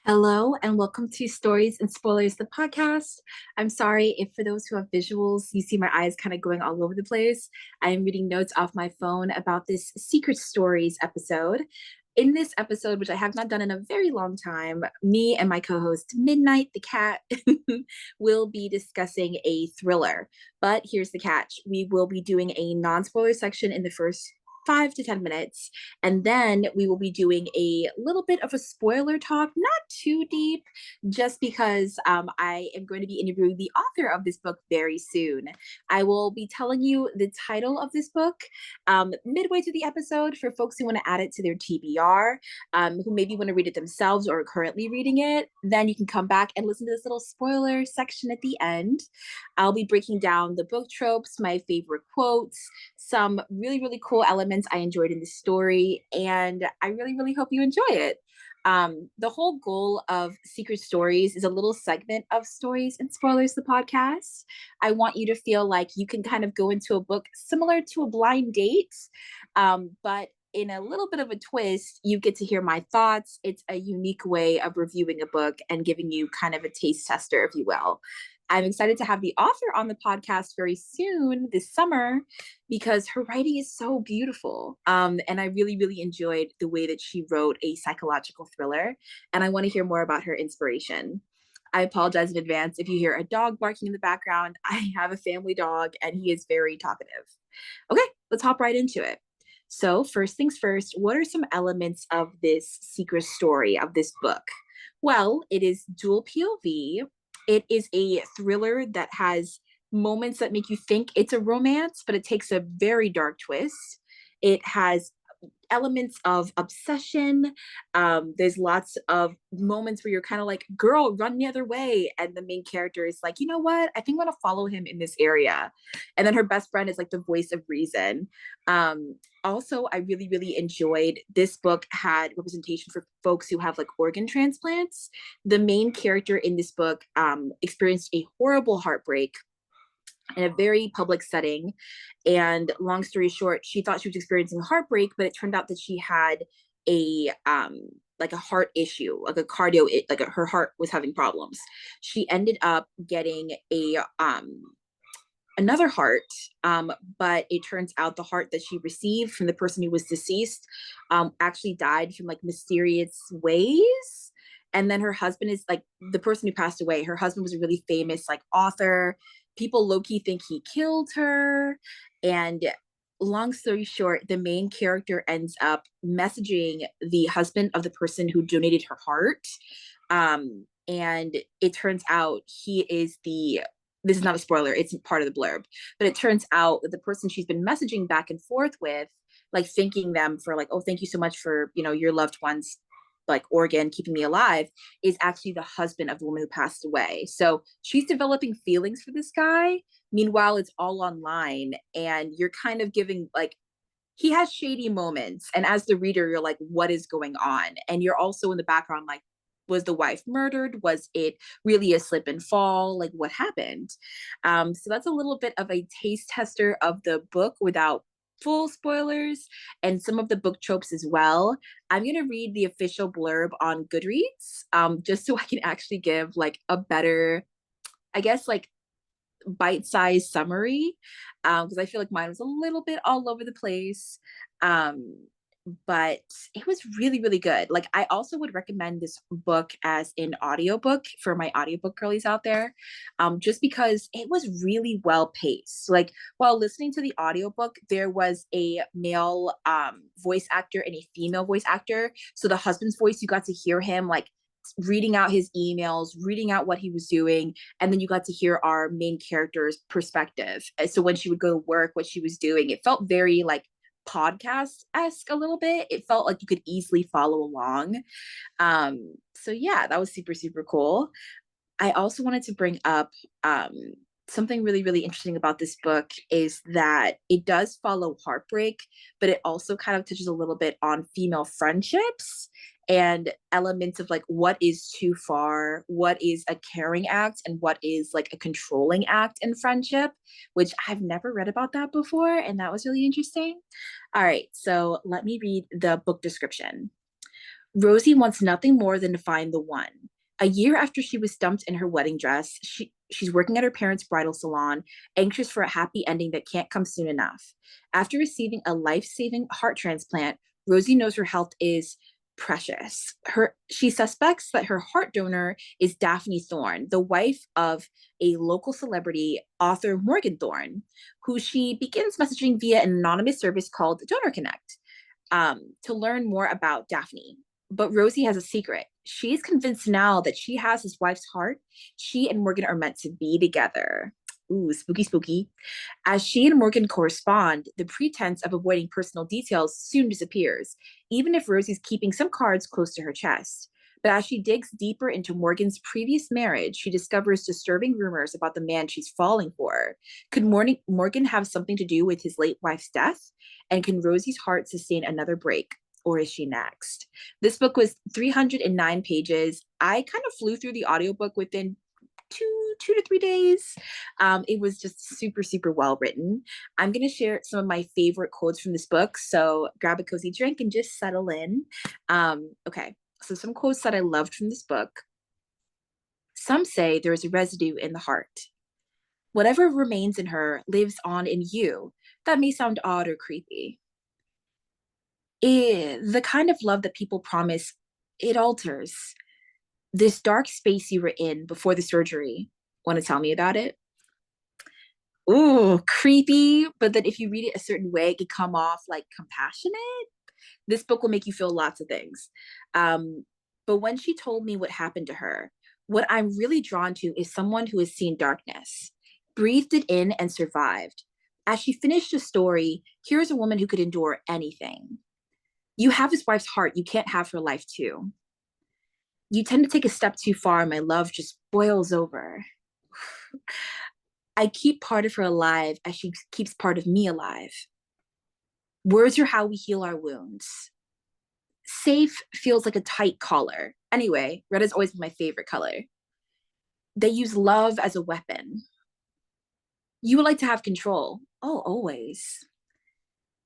Hello and welcome to Stories and Spoilers, the podcast. I'm sorry if for those who have visuals, you see my eyes kind of going all over the place. I am reading notes off my phone about this Secret Stories episode. In this episode, which I have not done in a very long time, me and my co-host Midnight the cat will be discussing a thriller. But here's the catch. We will be doing a non-spoiler section in the first 5 to 10 minutes. And then we will be doing a little bit of a spoiler talk, not too deep, just because I am going to be interviewing the author of this book very soon. I will be telling you the title of this book midway through the episode for folks who want to add it to their TBR, who maybe want to read it themselves or are currently reading it. Then you can come back and listen to this little spoiler section at the end. I'll be breaking down the book tropes, my favorite quotes, some really cool elements I enjoyed in the story, and I really hope you enjoy it. The whole goal of Secret Stories is a little segment of Stories and Spoilers, the podcast. I want you to feel like you can kind of go into a book similar to a blind date, but in a little bit of a twist, you get to hear my thoughts. It's a unique way of reviewing a book and giving you kind of a taste tester, if you will. I'm excited to have the author on the podcast very soon this summer because her writing is so beautiful. And I really enjoyed the way that she wrote a psychological thriller. And I want to hear more about her inspiration. I apologize in advance if you hear a dog barking in the background. I have a family dog and he is very talkative. Okay, let's hop right into it. So, first things first, what are some elements of this secret story of this book? Well, it is dual POV. It is a thriller that has moments that make you think it's a romance, but it takes a very dark twist. It has elements of obsession. There's lots of moments where you're kind of like, girl, run the other way. And the main character is like, you know what? I think I'm going to follow him in this area. And then her best friend is like the voice of reason. Also, I really enjoyed this book had representation for folks who have like organ transplants. The main character in this book experienced a horrible heartbreak in a very public setting. And long story short, she thought she was experiencing heartbreak, but it turned out that she had a like a heart issue, like a cardio, her heart was having problems. She ended up getting a another heart, but it turns out the heart that she received from the person who was deceased actually died from like mysterious ways. And then her husband is like the person who passed away. Her husband was a really famous like author. People low-key think he killed her. And long story short, the main character ends up messaging the husband of the person who donated her heart. And it turns out he is the this is not a spoiler, it's part of the blurb, but it turns out that the person she's been messaging back and forth with, like thanking them for like, oh, thank you so much for, you know, your loved ones like organ keeping me alive, is actually the husband of the woman who passed away. So she's developing feelings for this guy. Meanwhile, it's all online and you're kind of giving like he has shady moments. And as the reader, you're like, what is going on? And you're also in the background, like, was the wife murdered? Was it really a slip and fall? Like, what happened? So that's a little bit of a taste tester of the book without full spoilers and some of the book tropes as well. I'm going to read the official blurb on Goodreads just so I can actually give like a better, I guess, like bite-sized summary because I feel like mine was a little bit all over the place. But it was really good. Like I also would recommend this book as an audiobook for my audiobook girlies out there, just because it was really well paced. Like while listening to the audiobook, there was a male voice actor and a female voice actor. So the husband's voice, you got to hear him like reading out his emails, reading out what he was doing, and then you got to hear our main character's perspective. So when she would go to work, what she was doing, it felt very like podcast-esque a little bit. It felt like you could easily follow along. So yeah, that was super cool. I also wanted to bring up something really interesting about this book is that it does follow heartbreak, but it also kind of touches a little bit on female friendships and elements of like what is too far, what is a caring act, and what is like a controlling act in friendship, which I've never read about that before. And that was really interesting. All right, so let me read the book description. Rosie wants nothing more than to find the one. A year after she was dumped in her wedding dress, she's working at her parents' bridal salon, anxious for a happy ending that can't come soon enough. After receiving a life-saving heart transplant, Rosie knows her health is precious. She suspects that her heart donor is Daphne Thorne, the wife of a local celebrity, author Morgan Thorne, who she begins messaging via an anonymous service called Donor Connect to learn more about Daphne. But Rosie has a secret. She's convinced now that she has his wife's heart. She and Morgan are meant to be together. Ooh, spooky, spooky. As she and Morgan correspond, the pretense of avoiding personal details soon disappears, even if Rosie's keeping some cards close to her chest. But as she digs deeper into Morgan's previous marriage, she discovers disturbing rumors about the man she's falling for. Could Morgan have something to do with his late wife's death? And can Rosie's heart sustain another break? Or is she next? This book was 309 pages. I kind of flew through the audiobook within two to 3 days. It was just super, super well written. I'm going to share some of my favorite quotes from this book. So grab a cozy drink and just settle in. Okay, so some quotes that I loved from this book. Some say there is a residue in the heart. Whatever remains in her lives on in you. That may sound odd or creepy. The kind of love that people promise, it alters. This dark space you were in before the surgery. Want to tell me about it? Ooh, creepy. But then if you read it a certain way, it could come off like compassionate. This book will make you feel lots of things. But when she told me what happened to her, what I'm really drawn to is someone who has seen darkness, breathed it in, and survived. As she finished the story, here's a woman who could endure anything. You have his wife's heart. You can't have her life too. You tend to take a step too far. My love just boils over. I keep part of her alive as she keeps part of me alive. Words are how we heal our wounds. Safe feels like a tight collar. Anyway, red has always been my favorite color. They use love as a weapon. You would like to have control. Oh, always.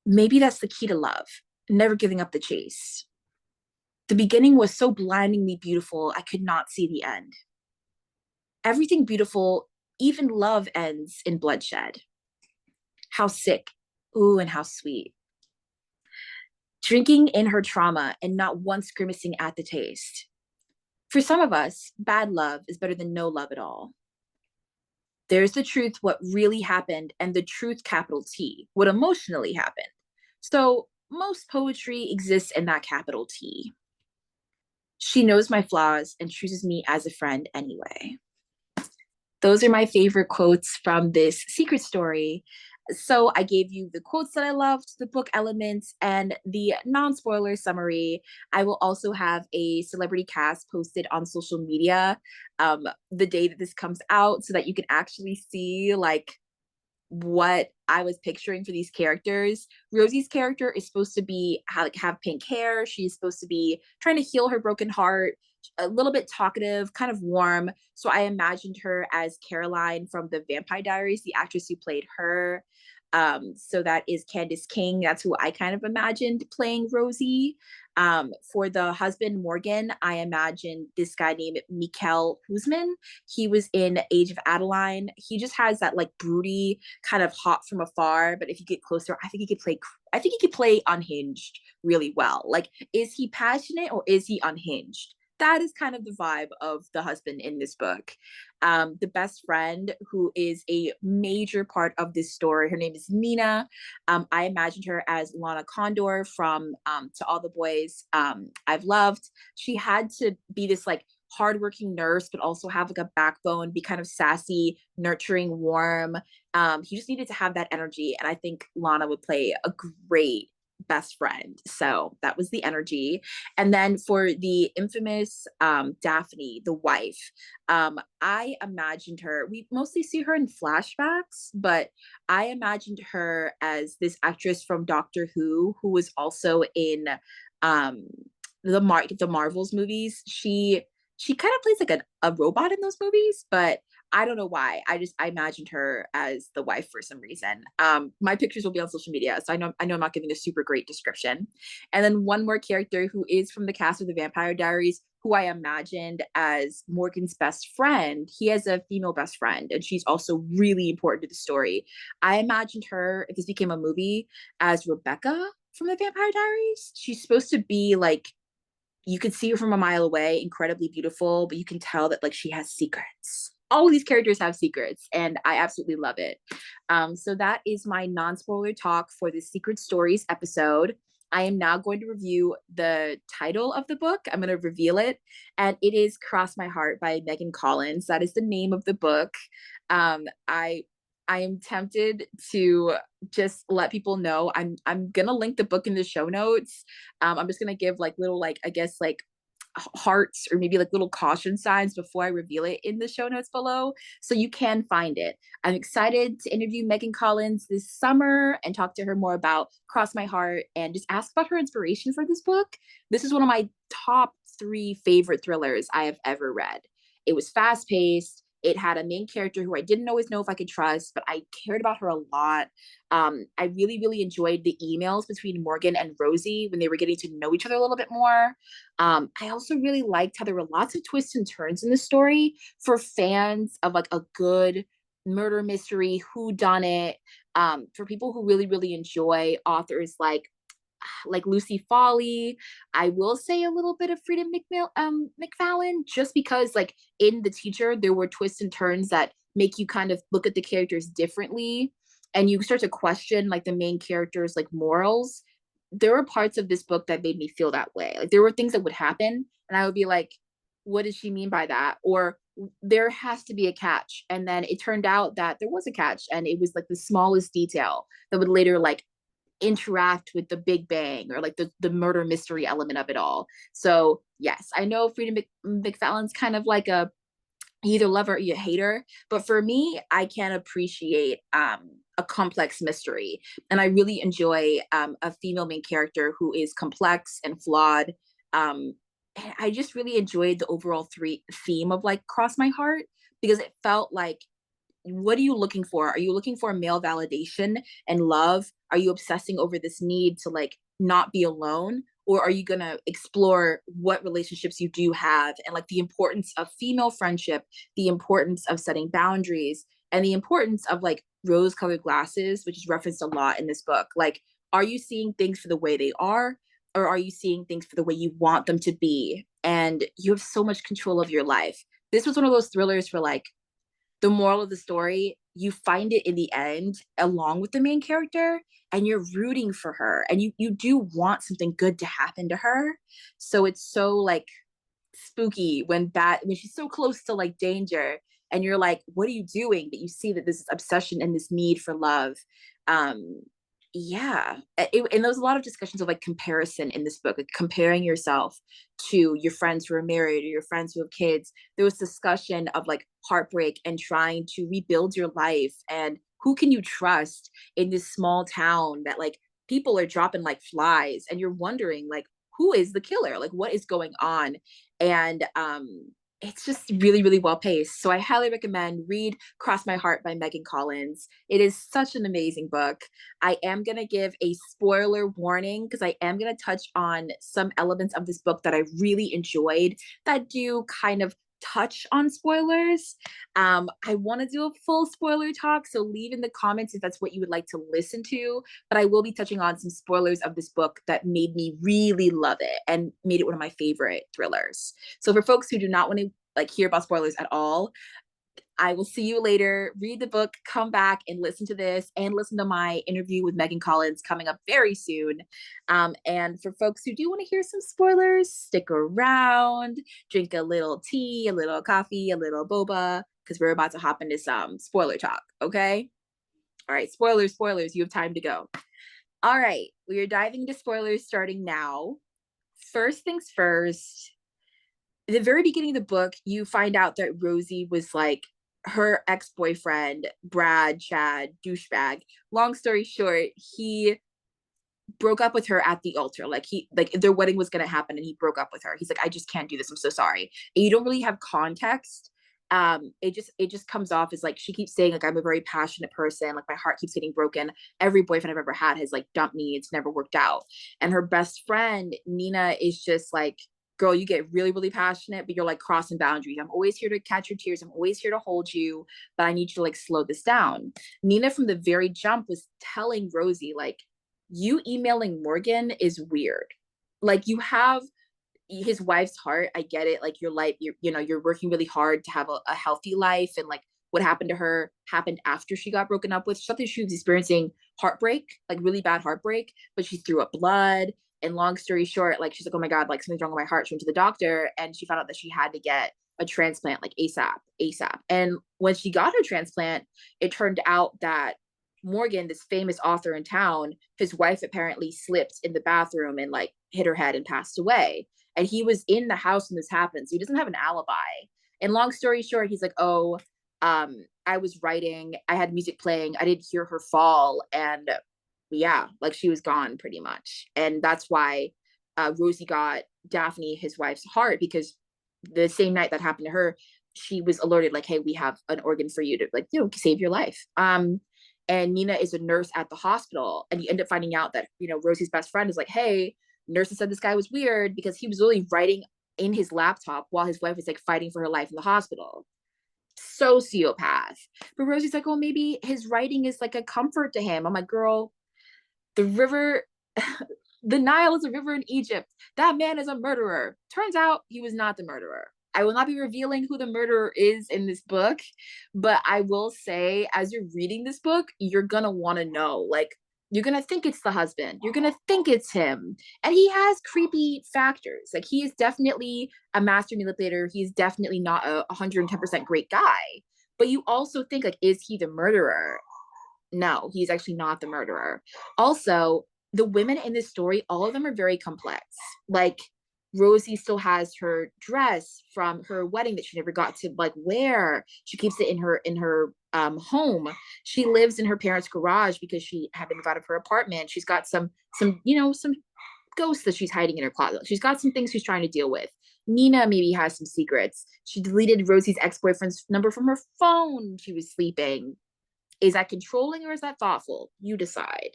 Maybe that's the key to love, never giving up the chase. The beginning was so blindingly beautiful, I could not see the end. Everything beautiful, even love, ends in bloodshed. How sick. Ooh, and how sweet. Drinking in her trauma and not once grimacing at the taste. For some of us, bad love is better than no love at all. There's the truth, what really happened, and the truth, capital T, what emotionally happened. So most poetry exists in that capital T. She knows my flaws and chooses me as a friend anyway. Those are my favorite quotes from this secret story. So I gave you the quotes that I loved, the book elements, and the non-spoiler summary. I will also have a celebrity cast posted on social media the day that this comes out so that you can actually see like what I was picturing for these characters. Rosie's character is supposed to be have pink hair. She's supposed to be trying to heal her broken heart, a little bit talkative, kind of warm. So I imagined her as Caroline from the Vampire Diaries, the actress who played her. So that is Candace King. That's who I kind of imagined playing Rosie. For the husband, Morgan, I imagined this guy named Mikael Husman. He was in Age of Adeline. He just has that like broody kind of hot from afar, but if you get closer, I think he could play unhinged really well. Like, is he passionate or is he unhinged? That is kind of the vibe of the husband in this book. The best friend, who is a major part of this story, her name is Nina. I imagined her as Lana Condor from To All the Boys I've Loved. She had to be this like hardworking nurse, but also have like a backbone, be kind of sassy, nurturing, warm. He just needed to have that energy. And I think Lana would play a great best friend. So that was the energy. And then for the infamous Daphne, the wife, I imagined her, we mostly see her in flashbacks, but I imagined her as this actress from Doctor Who was also in um, the Marvels movies. She kind of plays like a robot in those movies, but I don't know why. I imagined her as the wife for some reason. My pictures will be on social media, so I know I'm not giving a super great description. And then one more character who is from the cast of the Vampire Diaries, who I imagined as Morgan's best friend. He has a female best friend, and she's also really important to the story. I imagined her, if this became a movie, as Rebecca from the Vampire Diaries. She's supposed to be like, you could see her from a mile away, incredibly beautiful, but you can tell that like she has secrets. All of these characters have secrets, and I absolutely love it. So that is my non-spoiler talk for the Secret Stories episode. I am now going to review the title of the book. I'm going to reveal it, and it is Cross My Heart by Megan Collins. That is the name of the book. I am tempted to just let people know I'm gonna link the book in the show notes. I'm just gonna give like little like I guess like hearts or maybe like little caution signs before I reveal it in the show notes below, so you can find it. I'm excited to interview Megan Collins this summer and talk to her more about Cross My Heart and just ask about her inspiration for this book. This is one of my top 3 favorite thrillers I have ever read. It was fast paced. It had a main character who I didn't always know if I could trust, but I cared about her a lot. I really, really enjoyed the emails between Morgan and Rosie when they were getting to know each other a little bit more. I also really liked how there were lots of twists and turns in the story for fans of like a good murder mystery, who done it. For people who really, really enjoy authors like Lucy Foley. I will say a little bit of Freedom McFallon, just because like in The Teacher, there were twists and turns that make you kind of look at the characters differently. And you start to question like the main character's like morals. There were parts of this book that made me feel that way. Like there were things that would happen and I would be like, what does she mean by that? Or there has to be a catch. And then it turned out that there was a catch and it was like the smallest detail that would later like interact with the Big Bang or like the murder mystery element of it all. So yes, I know Freedom McFallon's kind of like you either love her or you hate her, but for me, I can appreciate a complex mystery, and I really enjoy a female main character who is complex and flawed. And I just really enjoyed the overall theme of like Cross My Heart, because it felt like, what are you looking for? Are you looking for male validation and love? Are you obsessing over this need to like not be alone? Or are you going to explore what relationships you do have and like the importance of female friendship, the importance of setting boundaries, and the importance of like rose colored glasses, which is referenced a lot in this book? Like, are you seeing things for the way they are? Or are you seeing things for the way you want them to be? And you have so much control of your life. This was one of those thrillers for like, the moral of the story, you find it in the end along with the main character, and you're rooting for her, and you do want something good to happen to her. So it's so like spooky when she's so close to like danger, and you're like, what are you doing? But you see that this is obsession and this need for love. um yeah, and there was a lot of discussions of like comparison in this book, like comparing yourself to your friends who are married or your friends who have kids. There was discussion of like heartbreak and trying to rebuild your life, and who can you trust in this small town that like people are dropping like flies, and you're wondering like, who is the killer, like what is going on? And it's just really, really well paced. So I highly recommend read Cross My Heart by Megan Collins. It is such an amazing book. I am going to give a spoiler warning because I am going to touch on some elements of this book that I really enjoyed that do kind of touch on spoilers. I want to do a full spoiler talk, so leave in the comments if that's what you would like to listen to. But I will be touching on some spoilers of this book that made me really love it and made it one of my favorite thrillers. So for folks who do not want to like hear about spoilers at all, I will see you later. Read the book, come back and listen to this, and listen to my interview with Megan Collins coming up very soon. And for folks who do want to hear some spoilers, stick around, drink a little tea, a little coffee, a little boba, because we're about to hop into some spoiler talk. Okay. All right. Spoilers. You have time to go. All right. We are diving into spoilers starting now. First things first, at the very beginning of the book, you find out that Rosie was like her ex-boyfriend, Brad, Chad, douchebag. Long story short, he broke up with her at the altar. Like their wedding was gonna happen and he broke up with her. He's like, I just can't do this. I'm so sorry. And you don't really have context it just comes off as like she keeps saying like I'm a very passionate person, like my heart keeps getting broken. Every boyfriend I've ever had has like dumped me, it's never worked out. And her best friend Nina is just like, girl, you get really really passionate, but you're like crossing boundaries. I'm always here to catch your tears, I'm always here to hold you, but I need you to like slow this down. Nina from the very jump was telling Rosie like, you emailing Morgan is weird. Like you have his wife's heart. I get it. Like your life, you're working really hard to have a healthy life. And like what happened to her happened after she got broken up with. Something she was experiencing heartbreak, like really bad heartbreak, but she threw up blood. And long story short, like she's like, oh my God, like something's wrong with my heart. She went to the doctor and she found out that she had to get a transplant like ASAP. And when she got her transplant, it turned out that Morgan, this famous author in town, his wife apparently slipped in the bathroom and like hit her head and passed away. And he was in the house when this happened, so he doesn't have an alibi. And long story short, he's like, oh, I was writing, I had music playing, I didn't hear her fall, and yeah, like she was gone pretty much. And that's why Rosie got Daphne, his wife's heart, because the same night that happened to her, she was alerted like, hey, we have an organ for you to like, save your life. And Nina is a nurse at the hospital, and you end up finding out that Rosie's best friend is like, hey, nurses said this guy was weird because he was really writing in his laptop while his wife was like fighting for her life in the hospital. Sociopath. But Rosie's like, oh, maybe his writing is like a comfort to him. I'm like, girl, the river, the Nile is a river in Egypt. That man is a murderer. Turns out he was not the murderer. I will not be revealing who the murderer is in this book, but I will say, as you're reading this book, you're gonna want to know. Like, you're gonna think it's the husband. You're gonna think it's him, and he has creepy factors. Like, he is definitely a master manipulator. He's definitely not a 110% great guy. But you also think, like, is he the murderer? No, he's actually not the murderer. Also, the women in this story, all of them are very complex. Like, Rosie still has her dress from her wedding that she never got to like wear. She keeps it in her home. She lives in her parents' garage because she had to move out of her apartment. She's got some some ghosts that she's hiding in her closet. She's got some things she's trying to deal with. Nina maybe has some secrets. She deleted Rosie's ex-boyfriend's number from her phone when she was sleeping. Is that controlling or is that thoughtful? You decide.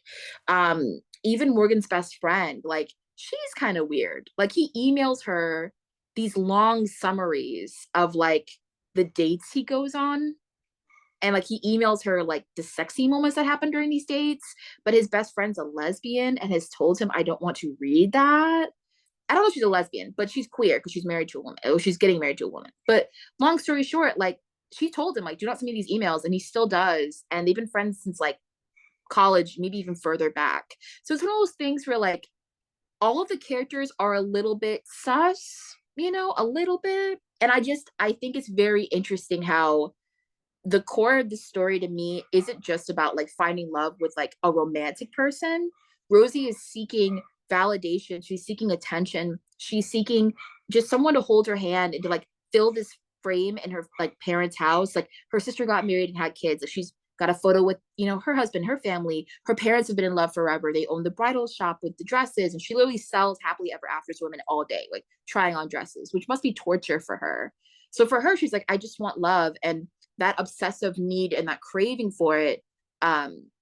Even Morgan's best friend, like, she's kind of weird. Like, he emails her these long summaries of like the dates he goes on. And like he emails her like the sexy moments that happen during these dates, but his best friend's a lesbian and has told him, I don't want to read that. I don't know if she's a lesbian, but she's queer because she's married to a woman. Oh, she's getting married to a woman. But long story short, like, she told him, like, do not send me these emails, and he still does. And they've been friends since like college, maybe even further back. So it's one of those things where like all of the characters are a little bit sus, a little bit. And I think it's very interesting how the core of the story to me isn't just about like finding love with like a romantic person. Rosie is seeking validation, she's seeking attention, she's seeking just someone to hold her hand and to like fill this frame in her like parents' house. Like, her sister got married and had kids. Like, she's got a photo with her husband, her family. Her parents have been in love forever. They own the bridal shop with the dresses, and she literally sells happily ever after to women all day, like trying on dresses, which must be torture for her. So for her, she's like, I just want love. And that obsessive need and that craving for it,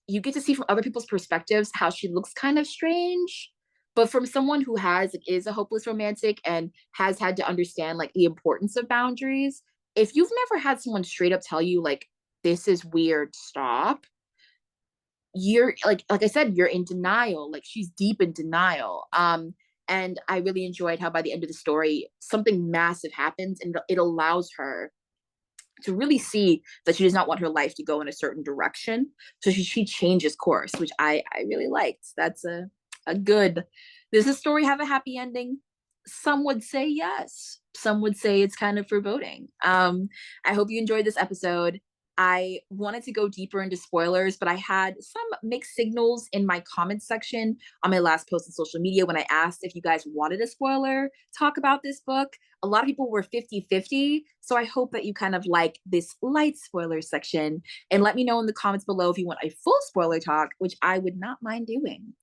you get to see from other people's perspectives how she looks kind of strange, but from someone who has like, is a hopeless romantic and has had to understand like the importance of boundaries. If you've never had someone straight up tell you like, this is weird, stop, you're like I said, you're in denial. Like, she's deep in denial. And I really enjoyed how by the end of the story something massive happens and it allows her to really see that she does not want her life to go in a certain direction. So she changes course, which I really liked. That's a good. Does the story have a happy ending? Some would say yes. Some would say it's kind of foreboding. I hope you enjoyed this episode. I wanted to go deeper into spoilers, but I had some mixed signals in my comments section on my last post on social media when I asked if you guys wanted a spoiler talk about this book. A lot of people were 50-50. So I hope that you kind of like this light spoiler section, and let me know in the comments below if you want a full spoiler talk, which I would not mind doing.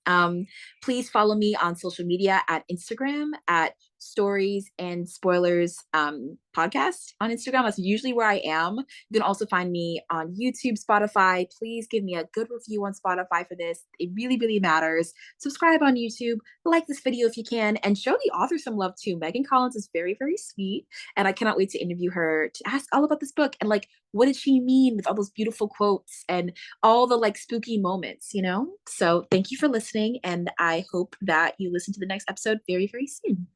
Please follow me on social media at Instagram at stories and spoilers podcast on Instagram. That's usually where I am. You can also find me on YouTube, Spotify. Please give me a good review on Spotify for this. It really, really matters. Subscribe on YouTube, like this video if you can, and show the author some love too. Megan Collins is very, very sweet, and I cannot wait to interview her to ask all about this book and like what did she mean with all those beautiful quotes and all the like spooky moments, you know? So thank you for listening, and I hope that you listen to the next episode very, very soon.